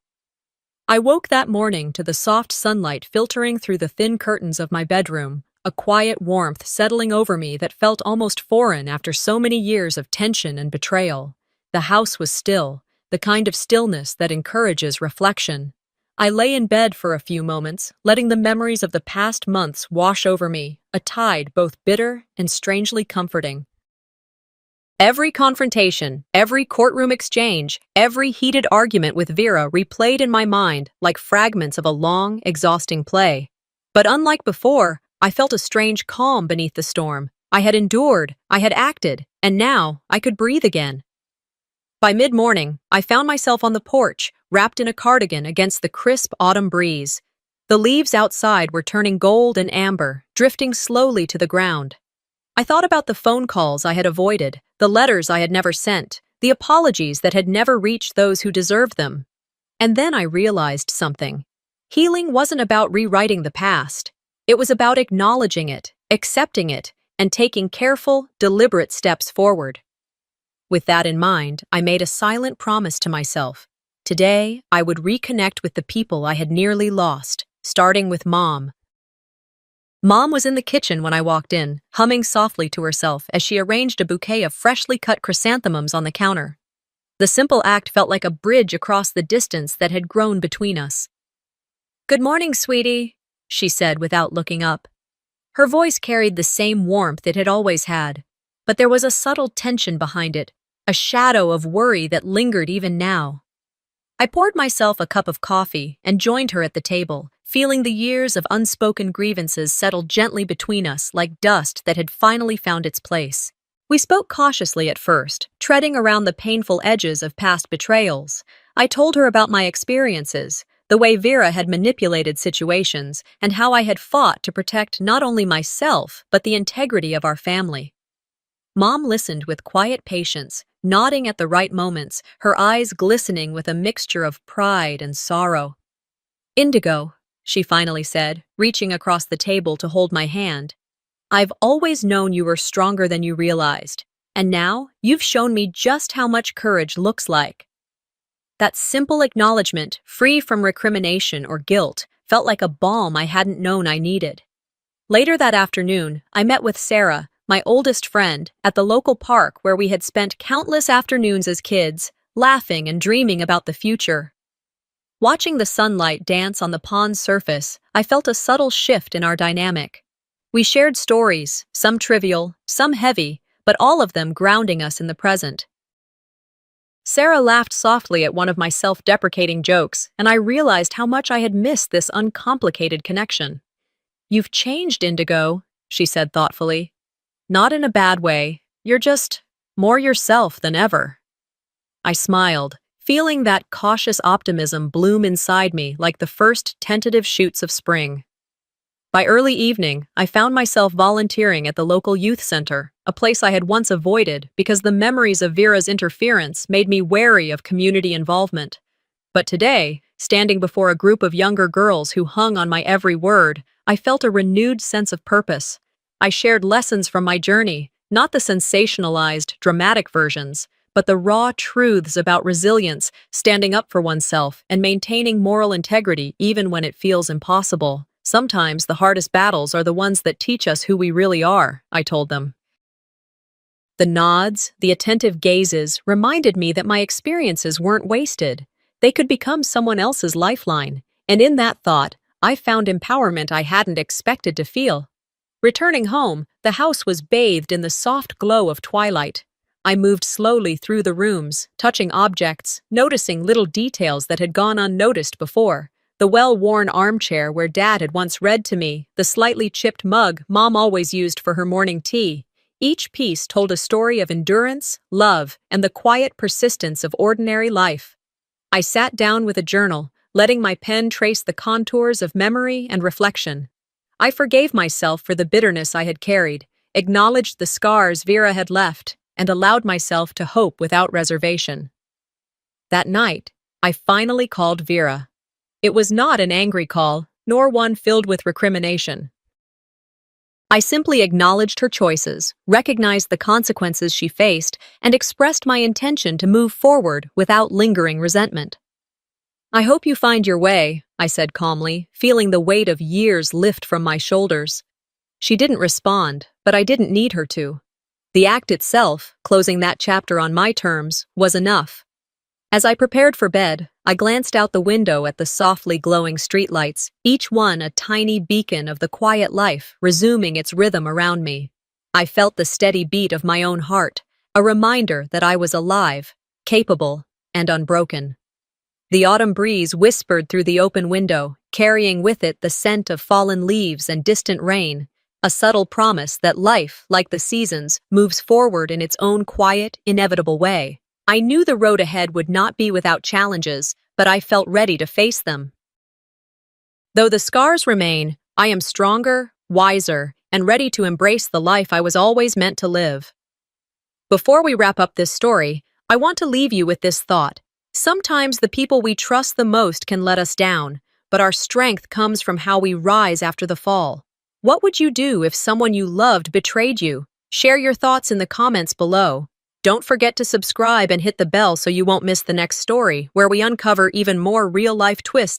I woke that morning to the soft sunlight filtering through the thin curtains of my bedroom, a quiet warmth settling over me that felt almost foreign after so many years of tension and betrayal. The house was still, the kind of stillness that encourages reflection. I lay in bed for a few moments, letting the memories of the past months wash over me, a tide both bitter and strangely comforting. Every confrontation, every courtroom exchange, every heated argument with Vera replayed in my mind like fragments of a long, exhausting play. But unlike before, I felt a strange calm beneath the storm. I had endured, I had acted, and now I could breathe again. By mid-morning, I found myself on the porch, wrapped in a cardigan against the crisp autumn breeze. The leaves outside were turning gold and amber, drifting slowly to the ground. I thought about the phone calls I had avoided, the letters I had never sent, the apologies that had never reached those who deserved them. And then I realized something. Healing wasn't about rewriting the past. It was about acknowledging it, accepting it, and taking careful, deliberate steps forward. With that in mind, I made a silent promise to myself. Today, I would reconnect with the people I had nearly lost, starting with Mom. Mom was in the kitchen when I walked in, humming softly to herself as she arranged a bouquet of freshly cut chrysanthemums on the counter. The simple act felt like a bridge across the distance that had grown between us. "Good morning, sweetie," she said without looking up. Her voice carried the same warmth it had always had, but there was a subtle tension behind it, a shadow of worry that lingered even now. I poured myself a cup of coffee and joined her at the table, feeling the years of unspoken grievances settle gently between us like dust that had finally found its place. We spoke cautiously at first, treading around the painful edges of past betrayals. I told her about my experiences, the way Vera had manipulated situations, and how I had fought to protect not only myself, but the integrity of our family. Mom listened with quiet patience, nodding at the right moments, her eyes glistening with a mixture of pride and sorrow. "Indigo," she finally said, reaching across the table to hold my hand. "I've always known you were stronger than you realized, and now you've shown me just how much courage looks like." That simple acknowledgement, free from recrimination or guilt, felt like a balm I hadn't known I needed. Later that afternoon, I met with Sarah, my oldest friend, at the local park where we had spent countless afternoons as kids, laughing and dreaming about the future. Watching the sunlight dance on the pond's surface, I felt a subtle shift in our dynamic. We shared stories, some trivial, some heavy, but all of them grounding us in the present. Sarah laughed softly at one of my self-deprecating jokes, and I realized how much I had missed this uncomplicated connection. "You've changed, Indigo," she said thoughtfully. "Not in a bad way. You're just more yourself than ever." I smiled, feeling that cautious optimism bloom inside me like the first tentative shoots of spring. By early evening, I found myself volunteering at the local youth center, a place I had once avoided because the memories of Vera's interference made me wary of community involvement. But today, standing before a group of younger girls who hung on my every word, I felt a renewed sense of purpose. I shared lessons from my journey, not the sensationalized, dramatic versions, but the raw truths about resilience, standing up for oneself, and maintaining moral integrity even when it feels impossible. "Sometimes the hardest battles are the ones that teach us who we really are," I told them. The nods, the attentive gazes, reminded me that my experiences weren't wasted. They could become someone else's lifeline, and in that thought, I found empowerment I hadn't expected to feel. Returning home, the house was bathed in the soft glow of twilight. I moved slowly through the rooms, touching objects, noticing little details that had gone unnoticed before. The well-worn armchair where Dad had once read to me, the slightly chipped mug Mom always used for her morning tea. Each piece told a story of endurance, love, and the quiet persistence of ordinary life. I sat down with a journal, letting my pen trace the contours of memory and reflection. I forgave myself for the bitterness I had carried, acknowledged the scars Vera had left, and allowed myself to hope without reservation. That night, I finally called Vera. It was not an angry call, nor one filled with recrimination. I simply acknowledged her choices, recognized the consequences she faced, and expressed my intention to move forward without lingering resentment. "I hope you find your way," I said calmly, feeling the weight of years lift from my shoulders. She didn't respond, but I didn't need her to. The act itself, closing that chapter on my terms, was enough. As I prepared for bed, I glanced out the window at the softly glowing streetlights, each one a tiny beacon of the quiet life resuming its rhythm around me. I felt the steady beat of my own heart, a reminder that I was alive, capable, and unbroken. The autumn breeze whispered through the open window, carrying with it the scent of fallen leaves and distant rain, a subtle promise that life, like the seasons, moves forward in its own quiet, inevitable way. I knew the road ahead would not be without challenges, but I felt ready to face them. Though the scars remain, I am stronger, wiser, and ready to embrace the life I was always meant to live. Before we wrap up this story, I want to leave you with this thought. Sometimes the people we trust the most can let us down, but our strength comes from how we rise after the fall. What would you do if someone you loved betrayed you? Share your thoughts in the comments below. Don't forget to subscribe and hit the bell so you won't miss the next story, where we uncover even more real-life twists